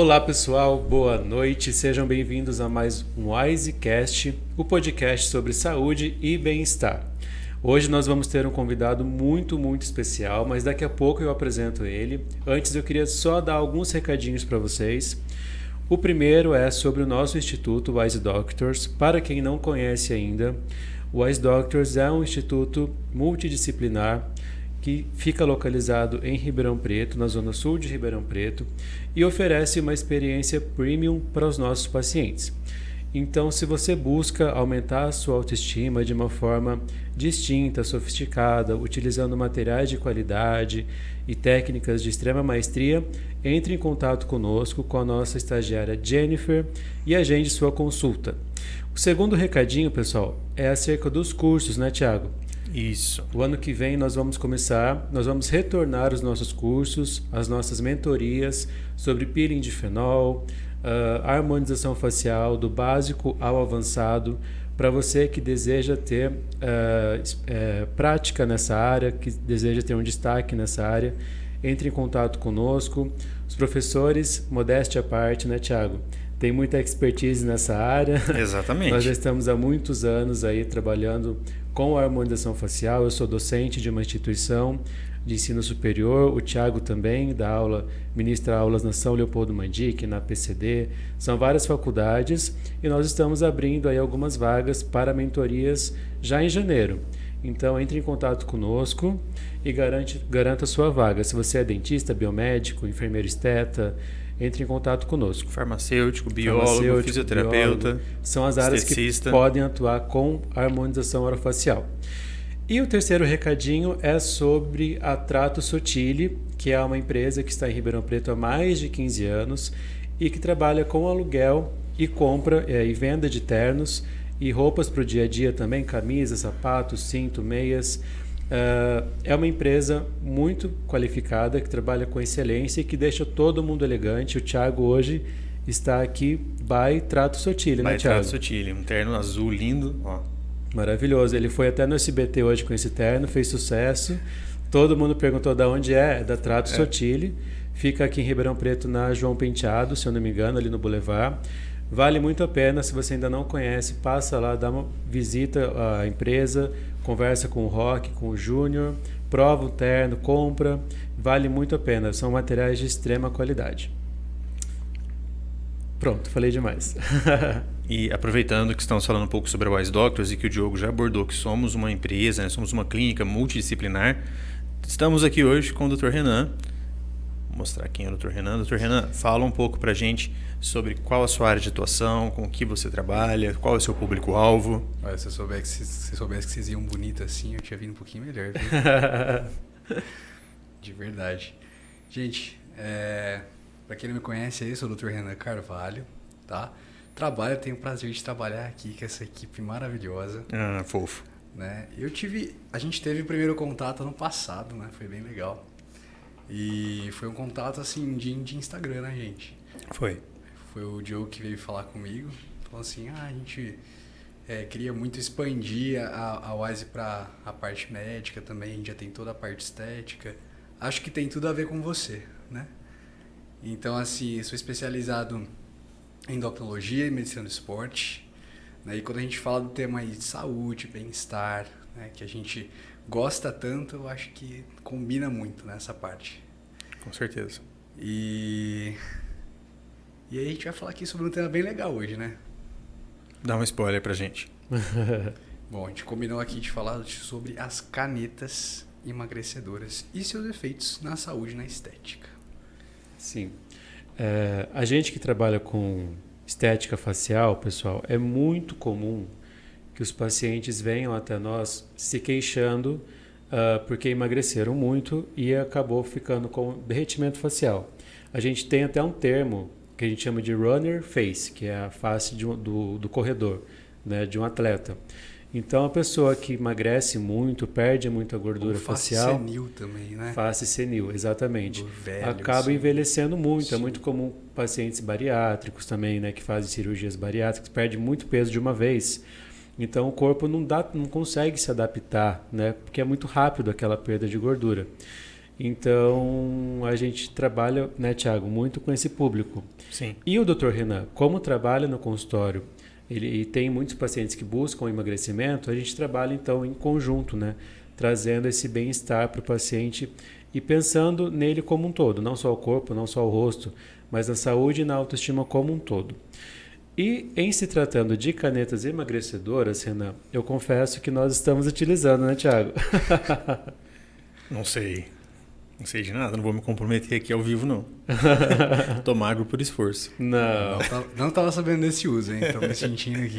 Olá pessoal, boa noite, sejam bem-vindos a mais um WiseCast, o podcast sobre saúde e bem-estar. Hoje nós vamos ter um convidado muito especial, mas daqui a pouco eu apresento ele. Antes eu queria só dar alguns recadinhos para vocês. O primeiro é sobre o nosso instituto Wise Doctors. Para quem não conhece ainda, o Wise Doctors é um instituto multidisciplinar que fica localizado em Ribeirão Preto, na zona sul de Ribeirão Preto, e oferece uma experiência premium para os nossos pacientes. Então, se você busca aumentar a sua autoestima de uma forma distinta, sofisticada, utilizando materiais de qualidade e técnicas de extrema maestria, entre em contato conosco, com a nossa estagiária Jennifer, e agende sua consulta. O segundo recadinho, pessoal, é acerca dos cursos, né, Thiago? Isso. O ano que vem nós vamos retornar os nossos cursos, as nossas mentorias sobre peeling de fenol, harmonização facial, do básico ao avançado, para você que deseja ter prática nessa área, que deseja ter um destaque nessa área, entre em contato conosco. Os professores, modéstia à parte, né, Thiago? Tem muita expertise nessa área. Exatamente. Nós já estamos há muitos anos aí trabalhando com a harmonização facial. Eu sou docente de uma instituição de ensino superior. O Thiago também ministra aulas na São Leopoldo Mandic, na PCD. São várias faculdades e nós estamos abrindo aí algumas vagas para mentorias já em janeiro. Então entre em contato conosco e garanta a sua vaga. Se você é dentista, biomédico, enfermeiro esteta, entre em contato conosco. Farmacêutico, biólogo, fisioterapeuta, biólogo, são as áreas esteticista, que podem atuar com harmonização orofacial. E o terceiro recadinho é sobre a Trato Sotile, que é uma empresa que está em Ribeirão Preto há mais de 15 anos e que trabalha com aluguel e compra e venda de ternos e roupas para o dia a dia também, camisas, sapatos, cinto, meias. É uma empresa muito qualificada, que trabalha com excelência e que deixa todo mundo elegante. O Thiago hoje está aqui by Trato Sotile, né, Thiago? Trato Sotile, um terno azul lindo, ó. Maravilhoso. Ele foi até no SBT hoje com esse terno, fez sucesso. Todo mundo perguntou de onde é da Trato Sotile. Fica aqui em Ribeirão Preto, na João Penteado, se eu não me engano, ali no Boulevard. Vale muito a pena, se você ainda não conhece, passa lá, dá uma visita à empresa, conversa com o Rock, com o Júnior, prova o terno, compra, vale muito a pena, são materiais de extrema qualidade. Pronto, falei demais. E aproveitando que estamos falando um pouco sobre a Wise Doctors e que o Diogo já abordou que somos uma empresa, né, somos uma clínica multidisciplinar, estamos aqui hoje com o Dr. Renan. Vou mostrar quem é o Dr. Renan. Dr. Renan, fala um pouco pra gente sobre qual a sua área de atuação, com o que você trabalha, qual é o seu público-alvo. Olha, se eu soubesse que vocês iam bonito assim, eu tinha vindo um pouquinho melhor. De verdade. Gente, pra quem não me conhece, eu sou o Dr. Renan Carvalho, tá? Tenho o prazer de trabalhar aqui com essa equipe maravilhosa. Ah, fofo. Né? A gente teve o primeiro contato ano passado, né? Foi bem legal. E foi um contato assim de Instagram, né, gente? Foi o Diogo que veio falar comigo. Falou assim, a gente queria muito expandir a Wise para a parte médica também. A gente já tem toda a parte estética. Acho que tem tudo a ver com você, né? Então, assim, sou especializado em endocrinologia e medicina do esporte. Né? E quando a gente fala do tema aí de saúde, bem-estar, né, que a gente gosta tanto, eu acho que combina muito nessa parte. Com certeza. E aí a gente vai falar aqui sobre um tema bem legal hoje, né? Dá um spoiler pra gente. Bom, a gente combinou aqui de falar sobre as canetas emagrecedoras e seus efeitos na saúde e na estética. Sim. A gente que trabalha com estética facial, pessoal, é muito comum que os pacientes venham até nós se queixando porque emagreceram muito e acabou ficando com derretimento facial. A gente tem até um termo que a gente chama de runner face, que é a face do corredor, né, de um atleta. Então, a pessoa que emagrece muito, perde muita gordura facial... Face senil também, né? Face senil, exatamente. Velho, acaba assim. envelhecendo muito. Sim. É muito comum pacientes bariátricos também, né, que fazem cirurgias bariátricas, perde muito peso de uma vez. Então, o corpo não consegue se adaptar, né, porque é muito rápido aquela perda de gordura. Então, a gente trabalha, né, Thiago, muito com esse público. Sim. E o Dr. Renan, como trabalha no consultório, ele tem muitos pacientes que buscam emagrecimento, a gente trabalha então em conjunto, né, trazendo esse bem-estar para o paciente e pensando nele como um todo, não só o corpo, não só o rosto, mas na saúde e na autoestima como um todo. E em se tratando de canetas emagrecedoras, Renan, eu confesso que nós estamos utilizando, né, Thiago? Não sei. Não sei de nada, não vou me comprometer aqui ao vivo, não. Tô magro por esforço. Não. Não tava sabendo desse uso, hein? Tô me sentindo aqui.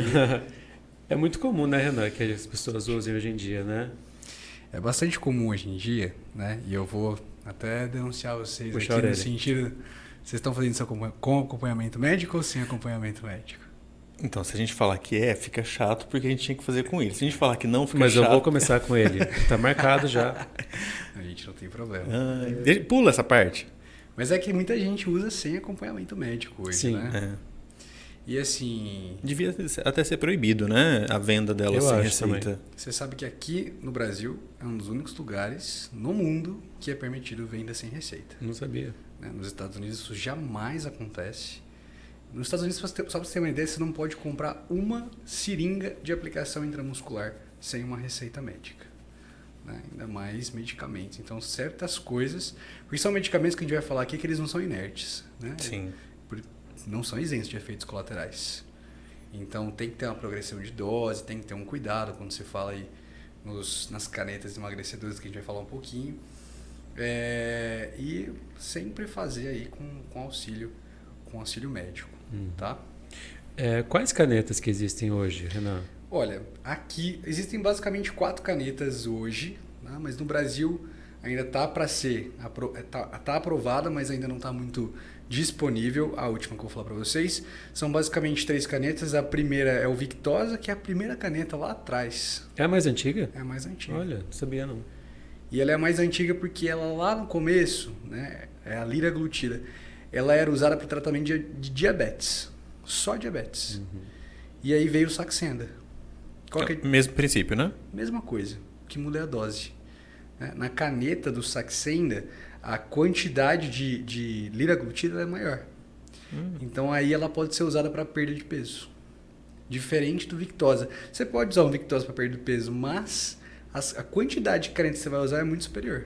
É muito comum, né, Renan, que as pessoas usem hoje em dia, né? É bastante comum hoje em dia, né? E eu vou até denunciar vocês Puxa a aqui no orelha. sentido... Vocês estão fazendo isso com acompanhamento médico ou sem acompanhamento médico? Então, se a gente falar que fica chato porque a gente tinha que fazer com ele. Se a gente falar que não, fica Mas chato. eu vou começar com ele. Tá marcado já. A gente não tem problema. Pula essa parte. Mas é que muita gente usa sem acompanhamento médico hoje, Sim. né? E assim... Devia até ser proibido, né? A venda dela Eu sem acho receita. também. Você sabe que aqui no Brasil é um dos únicos lugares no mundo que é permitido venda sem receita. Não sabia. Né? Nos Estados Unidos isso jamais acontece. Nos Estados Unidos, só para você ter uma ideia, você não pode comprar uma seringa de aplicação intramuscular sem uma receita médica. Né? Ainda mais medicamentos. Então, certas coisas... Porque são medicamentos que a gente vai falar aqui que eles não são inertes. Né? Sim. Não são isentos de efeitos colaterais. Então, tem que ter uma progressão de dose, tem que ter um cuidado quando você fala aí nas canetas emagrecedoras, que a gente vai falar um pouquinho. E sempre fazer aí com auxílio médico, tá? Quais canetas que existem hoje, Renan? Olha, aqui existem basicamente 4 canetas hoje, né? Mas no Brasil ainda está para ser tá aprovada, mas ainda não está muito disponível. A última que eu vou falar para vocês são basicamente 3 canetas. A primeira é o Victosa, que é a primeira caneta lá atrás. É a mais antiga? É a mais antiga. Olha, não sabia não. E ela é a mais antiga porque ela lá no começo, né, é a liraglutida, ela era usada para tratamento de diabetes, só diabetes. E aí veio o Saxenda. Mesmo princípio, né? Mesma coisa, o que muda é a dose. Né? Na caneta do Saxenda, a quantidade de liraglutida é maior. Então aí ela pode ser usada para perda de peso. Diferente do Victosa. Você pode usar um Victosa para perda de peso, mas a quantidade de caneta que você vai usar é muito superior.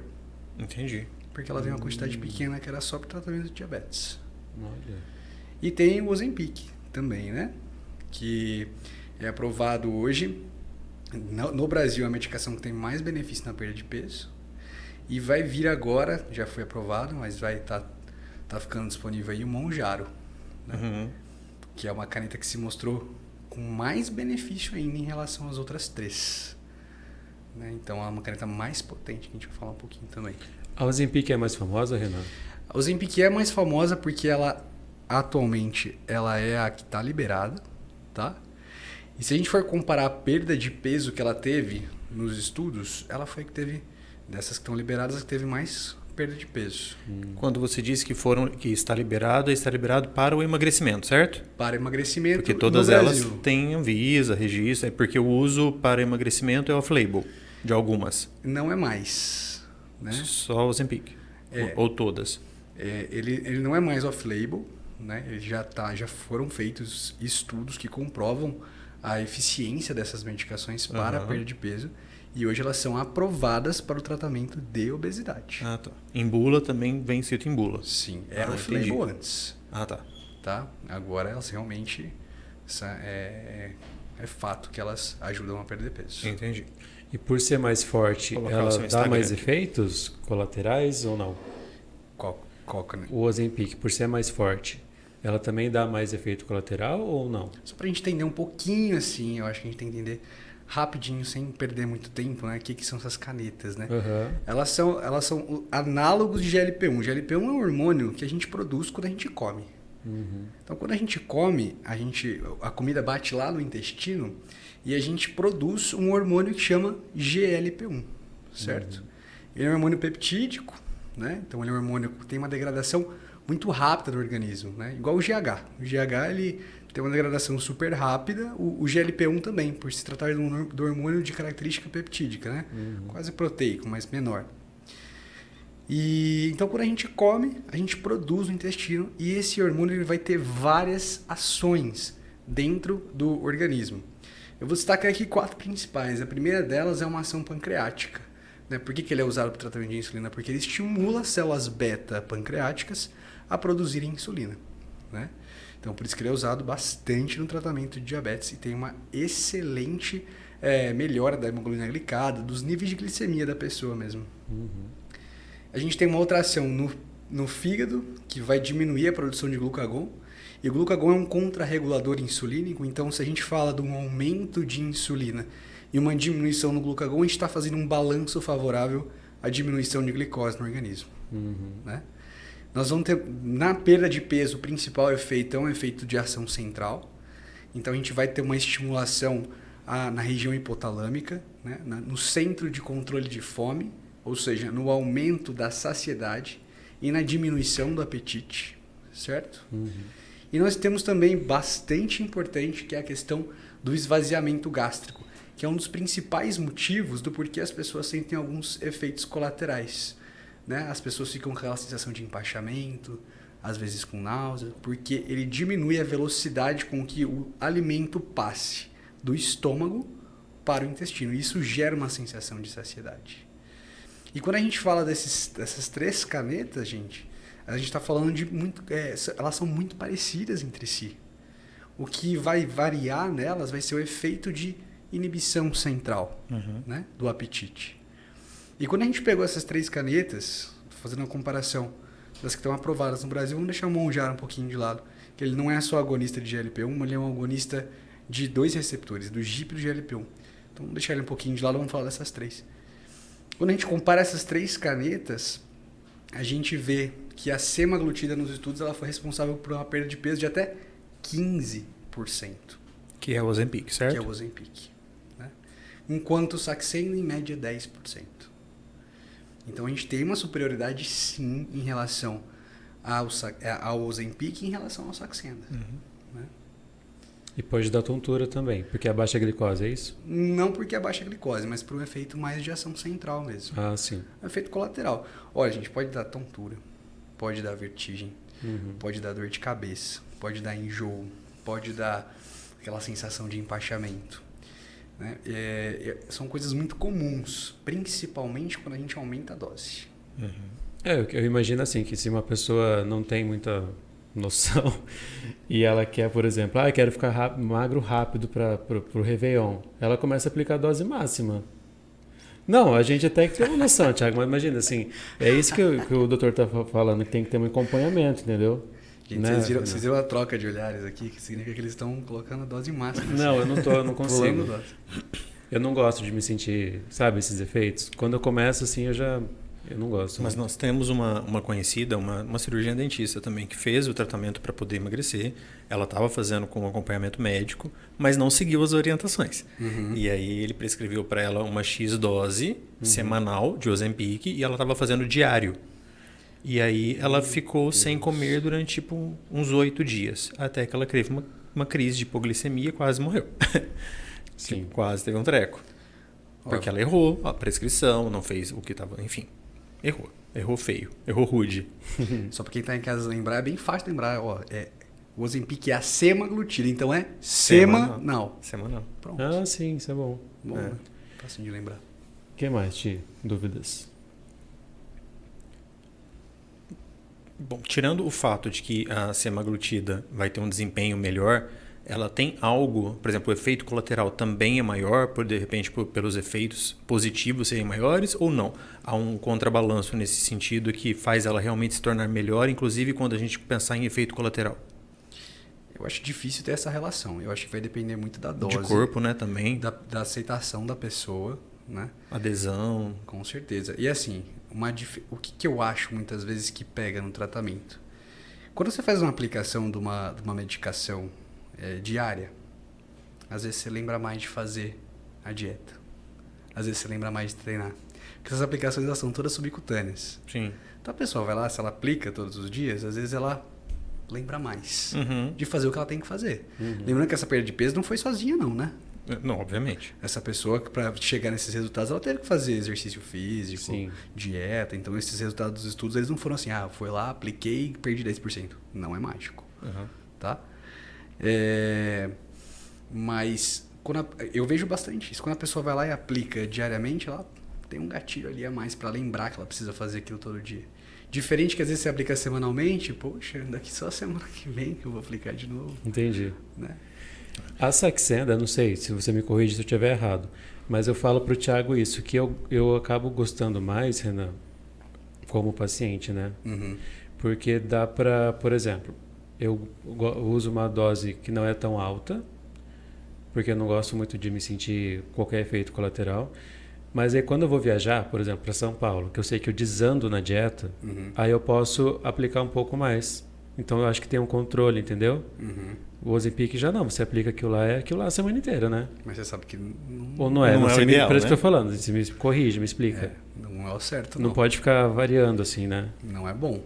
Entendi. Porque ela tem uma quantidade pequena que era só para tratamento de diabetes. Olha. E tem o Ozempic também, né? Que é aprovado hoje. No Brasil, é a medicação que tem mais benefício na perda de peso. E vai vir agora, já foi aprovado, mas vai tá ficando disponível aí o Mounjaro. Né? Que é uma caneta que se mostrou com mais benefício ainda em relação às outras 3. Né? Então é uma caneta mais potente, que a gente vai falar um pouquinho também. A Ozempic é mais famosa, Renan? A Ozempic é mais famosa porque ela atualmente ela é a que está liberada, tá? E se a gente for comparar a perda de peso que ela teve nos estudos, ela foi a que teve, dessas que estão liberadas, a que teve mais perda de peso. Quando você disse que está liberado para o emagrecimento, certo? Para emagrecimento Porque todas no elas Brasil. têm Anvisa, registro, porque o uso para emagrecimento é off-label, de algumas. Não é mais. Né? Só o Ozempic. Ou todas. Ele não é mais off-label, né? Ele já foram feitos estudos que comprovam a eficiência dessas medicações para a perda de peso e hoje elas são aprovadas para o tratamento de obesidade. Ah, tá. Em bula também vem escrito em bula. Sim, era off-label antes. Ah, tá. Tá? Agora elas realmente é fato que elas ajudam a perder peso. Entendi. E por ser mais forte, Colocar o ela seu dá Instagram mais aqui. efeitos colaterais ou não? Qual caneta? O Ozempic, por ser mais forte, ela também dá mais efeito colateral ou não? Só para a gente entender um pouquinho assim, eu acho que a gente tem que entender rapidinho, sem perder muito tempo, né? O que são essas canetas, né? Elas são análogos de GLP-1. GLP-1 é um hormônio que a gente produz quando a gente come. Então, quando a gente come, a comida bate lá no intestino e a gente produz um hormônio que chama GLP-1, certo? Ele é um hormônio peptídico, né? Então, ele é um hormônio que tem uma degradação muito rápida do organismo, né? Igual o GH. O GH, ele tem uma degradação super rápida, o GLP-1 também, por se tratar do hormônio de característica peptídica, né? Quase proteico, mas menor. E então quando a gente come, a gente produz o intestino e esse hormônio ele vai ter várias ações dentro do organismo. Eu vou destacar aqui 4 principais. A primeira delas é uma ação pancreática. Né? Por que ele é usado para o tratamento de insulina? Porque ele estimula as células beta pancreáticas a produzirem insulina. Né? Então por isso que ele é usado bastante no tratamento de diabetes e tem uma excelente melhora da hemoglobina glicada, dos níveis de glicemia da pessoa mesmo. A gente tem uma outra ação no fígado, que vai diminuir a produção de glucagon. E o glucagon é um contrarregulador insulínico, então se a gente fala de um aumento de insulina e uma diminuição no glucagon, a gente está fazendo um balanço favorável à diminuição de glicose no organismo. Né? Nós vamos ter, na perda de peso, o principal efeito é um efeito de ação central. Então a gente vai ter uma estimulação na região hipotalâmica, né? No centro de controle de fome, ou seja, no aumento da saciedade e na diminuição do apetite, certo? E nós temos também bastante importante que é a questão do esvaziamento gástrico, que é um dos principais motivos do porquê as pessoas sentem alguns efeitos colaterais. Né? As pessoas ficam com aquela sensação de empachamento, às vezes com náusea, porque ele diminui a velocidade com que o alimento passe do estômago para o intestino. E isso gera uma sensação de saciedade. E quando a gente fala dessas 3 canetas, a gente está falando de muito... elas são muito parecidas entre si. O que vai variar nelas vai ser o efeito de inibição central, né, do apetite. E quando a gente pegou essas 3 canetas, fazendo uma comparação das que estão aprovadas no Brasil, vamos deixar o Mounjaro um pouquinho de lado, que ele não é só agonista de GLP-1, ele é um agonista de 2 receptores, do GIP e do GLP-1. Então vamos deixar ele um pouquinho de lado, vamos falar dessas 3. Quando a gente compara essas 3 canetas, a gente vê que a semaglutida nos estudos ela foi responsável por uma perda de peso de até 15%. Que é o Ozempic, certo? Que é o Ozempic. Né? Enquanto o Saxenda, em média, 10%. Então a gente tem uma superioridade sim em relação ao Ozempic e em relação ao Saxenda. Né? E pode dar tontura também, porque é baixa glicose, é isso? Não porque é baixa glicose, mas por um efeito mais de ação central mesmo. Ah, sim. Um efeito colateral. Olha, gente, pode dar tontura, pode dar vertigem, pode dar dor de cabeça, pode dar enjoo, pode dar aquela sensação de empachamento. Né? São coisas muito comuns, principalmente quando a gente aumenta a dose. Eu imagino assim, que se uma pessoa não tem muita noção e ela quer, por exemplo, quero ficar magro rápido para o Réveillon, ela começa a aplicar a dose máxima. Não, a gente até que tem uma noção, Thiago, mas imagina assim, é isso que o doutor está falando, que tem que ter um acompanhamento, entendeu? Gente, né? vocês viram a troca de olhares aqui, que significa que eles estão colocando a dose máxima. Não, eu não consigo. Dose. Eu não gosto de me sentir, sabe, esses efeitos. Quando eu começo assim, eu não gosto. Mas nós temos uma conhecida, uma cirurgiã dentista também, que fez o tratamento para poder emagrecer. Ela estava fazendo com acompanhamento médico, mas não seguiu as orientações. E aí ele prescreveu para ela uma X dose semanal de Ozempic e ela estava fazendo diário. E aí ela ficou sem comer durante tipo uns 8 dias, até que ela teve uma crise de hipoglicemia e quase morreu. Sim. Quase teve um treco. Porque ela errou a prescrição, não fez o que estava... Enfim, errou. Errou feio. Errou rude. Só para quem está em casa lembrar, é bem fácil lembrar. O Ozempic é a semaglutida, então é semanal. Semanal. Pronto. Ah, sim, isso é bom. Bom, né? Fácil de lembrar. O que mais, Ti? Dúvidas? Bom, tirando o fato de que a semaglutida vai ter um desempenho melhor, ela tem algo, por exemplo, o efeito colateral também é maior, de repente pelos efeitos positivos serem maiores ou não? Há um contrabalanço nesse sentido que faz ela realmente se tornar melhor, inclusive quando a gente pensar em efeito colateral? Eu acho difícil ter essa relação. Eu acho que vai depender muito da dose. De corpo, né, também. Da aceitação da pessoa, né? Adesão. Com certeza. E assim, o que eu acho muitas vezes que pega no tratamento? Quando você faz uma aplicação de uma medicação diária, às vezes você lembra mais de fazer a dieta. Às vezes você lembra mais de treinar. Porque essas aplicações elas são todas subcutâneas. Sim. Então a pessoa vai lá, se ela aplica todos os dias, às vezes ela lembra mais de fazer o que ela tem que fazer. Lembrando que essa perda de peso não foi sozinha não, né? Não, obviamente. Essa pessoa, para chegar nesses resultados, ela teve que fazer exercício físico, Sim. dieta. Então, esses resultados dos estudos, eles não foram assim, foi lá, apliquei e perdi 10%. Não é mágico, tá? Mas eu vejo bastante isso. Quando a pessoa vai lá e aplica diariamente, ela tem um gatilho ali a mais para lembrar que ela precisa fazer aquilo todo dia. Diferente que às vezes você aplica semanalmente, poxa, daqui só a semana que vem que eu vou aplicar de novo. Entendi. Né? A Saxenda, não sei se você me corrige se eu estiver errado, mas eu falo para o Thiago isso, que eu acabo gostando mais, Renan, como paciente, né? Porque dá para, por exemplo, eu uso uma dose que não é tão alta, porque eu não gosto muito de me sentir qualquer efeito colateral. Mas aí quando eu vou viajar, por exemplo, para São Paulo, que eu sei que eu desando na dieta, aí eu posso aplicar um pouco mais. Então eu acho que tem um controle, entendeu? O Ozempic já não, você aplica aquilo lá a semana inteira, né? Mas você sabe que não... Ou não é? Não é o ideal, por isso né? que eu tô falando, você me corrige, me explica. Não é o certo, Não pode ficar variando assim, né? Não é bom.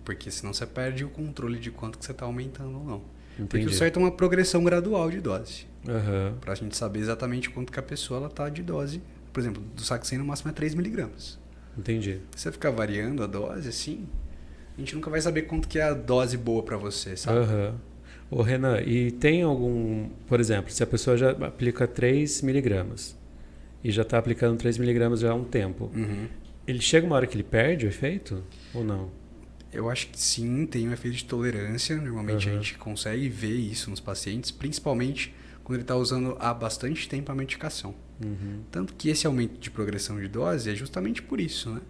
Porque senão você perde o controle de quanto que você está aumentando ou não. Entendi. Porque o certo é uma progressão gradual de dose. Para a gente saber exatamente quanto que a pessoa está de dose. Por exemplo, do Saxenda no máximo é 3 miligramas. Entendi. Se você ficar variando a dose assim, a gente nunca vai saber quanto que é a dose boa para você, sabe? Ô Renan, e tem algum... Por exemplo, se a pessoa já aplica 3 miligramas e já está aplicando 3 miligramas já há um tempo, ele chega uma hora que ele perde o efeito ou não? Eu acho que sim, tem um efeito de tolerância. Normalmente a gente consegue ver isso nos pacientes, principalmente quando ele está usando há bastante tempo a medicação. Tanto que esse aumento de progressão de dose é justamente por isso, né?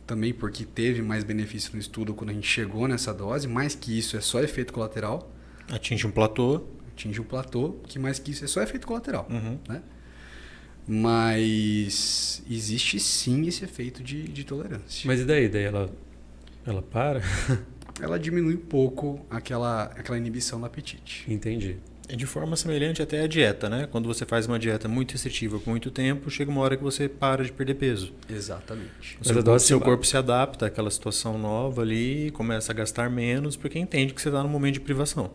Também porque teve mais benefício no estudo quando a gente chegou nessa dose, mais que isso é só efeito colateral. Atinge um platô. Que mais que isso é só efeito colateral, né? Mas existe sim esse efeito de tolerância. Mas e daí? Daí ela para? Ela diminui um pouco aquela inibição do apetite. Entendi. É de forma semelhante até à dieta, né? Quando você faz uma dieta muito restritiva por muito tempo, chega uma hora que você para de perder peso. Exatamente. O seu corpo se adapta àquela situação nova ali, começa a gastar menos, porque entende que você está num momento de privação.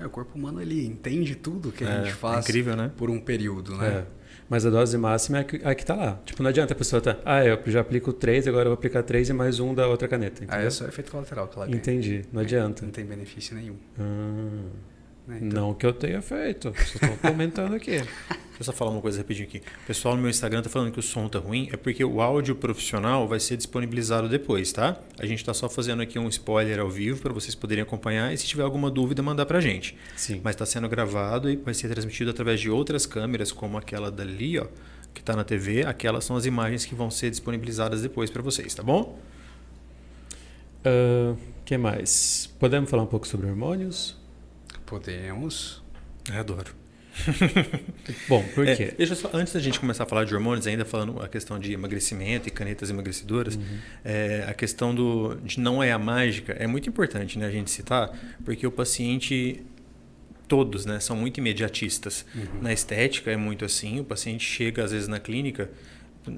O corpo humano ele entende tudo que a gente faz incrível, né? por um período, né? Mas a dose máxima é a que tá lá. Tipo, não adianta a pessoa eu já aplico 3, agora eu vou aplicar 3 e mais um da outra caneta. Entendeu? É só efeito colateral que ela ganha. Entendi, não adianta. Não tem benefício nenhum. Né? Então... Não que eu tenha feito, só estou comentando aqui. Deixa eu só falar uma coisa rapidinho aqui. O pessoal no meu Instagram tá falando que o som tá ruim, é porque o áudio profissional vai ser disponibilizado depois, tá? A gente tá só fazendo aqui um spoiler ao vivo para vocês poderem acompanhar e se tiver alguma dúvida mandar pra gente. Sim. Mas tá sendo gravado e vai ser transmitido através de outras câmeras, como aquela dali, ó, que tá na TV. Aquelas são as imagens que vão ser disponibilizadas depois para vocês, tá bom? Que mais? Podemos falar um pouco sobre hormônios? Podemos. Adoro. Bom, por quê? Deixa só, antes da gente começar a falar de hormônios, ainda falando a questão de emagrecimento e canetas emagrecedoras, a questão de não é a mágica é muito importante, né, a gente citar, porque o paciente, todos, né, são muito imediatistas. Na estética é muito assim, o paciente chega às vezes na clínica,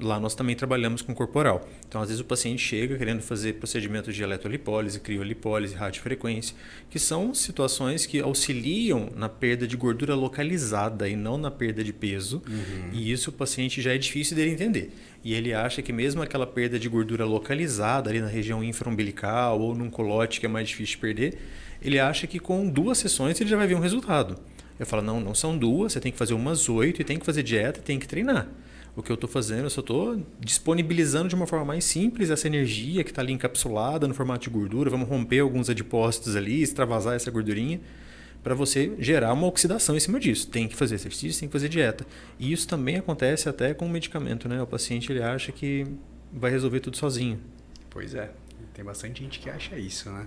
lá nós também trabalhamos com corporal. Então, às vezes o paciente chega querendo fazer procedimentos de eletrolipólise, criolipólise, radiofrequência, que são situações que auxiliam na perda de gordura localizada e não na perda de peso. E isso o paciente já é difícil dele entender. E ele acha que mesmo aquela perda de gordura localizada ali na região infraumbilical ou num colote que é mais difícil de perder, ele acha que com 2 sessões ele já vai ver um resultado. Eu falo, não são 2, você tem que fazer umas 8 e tem que fazer dieta e tem que treinar. O que eu estou fazendo, eu só estou disponibilizando de uma forma mais simples essa energia que está ali encapsulada no formato de gordura. Vamos romper alguns adipócitos ali, extravasar essa gordurinha para você gerar uma oxidação em cima disso. Tem que fazer exercício, tem que fazer dieta. E isso também acontece até com o medicamento, né? O paciente ele acha que vai resolver tudo sozinho. Pois é, tem bastante gente que acha isso, né?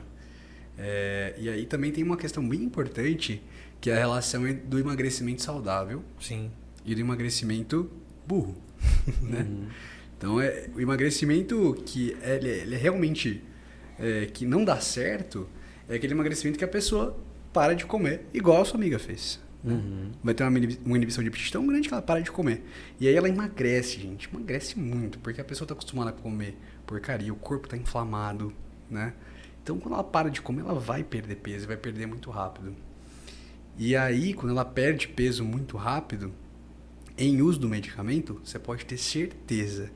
E aí também tem uma questão bem importante, que é a relação do emagrecimento saudável. Sim. E do emagrecimento burro, né? Então, o emagrecimento que ele é realmente que não dá certo é aquele emagrecimento que a pessoa para de comer, igual a sua amiga fez. Vai ter uma inibição de apetite tão grande que ela para de comer. E aí ela emagrece, gente. Emagrece muito, porque a pessoa está acostumada a comer porcaria, o corpo está inflamado, né? Então, quando ela para de comer, ela vai perder peso, vai perder muito rápido. E aí, quando ela perde peso muito rápido, em uso do medicamento, você pode ter certeza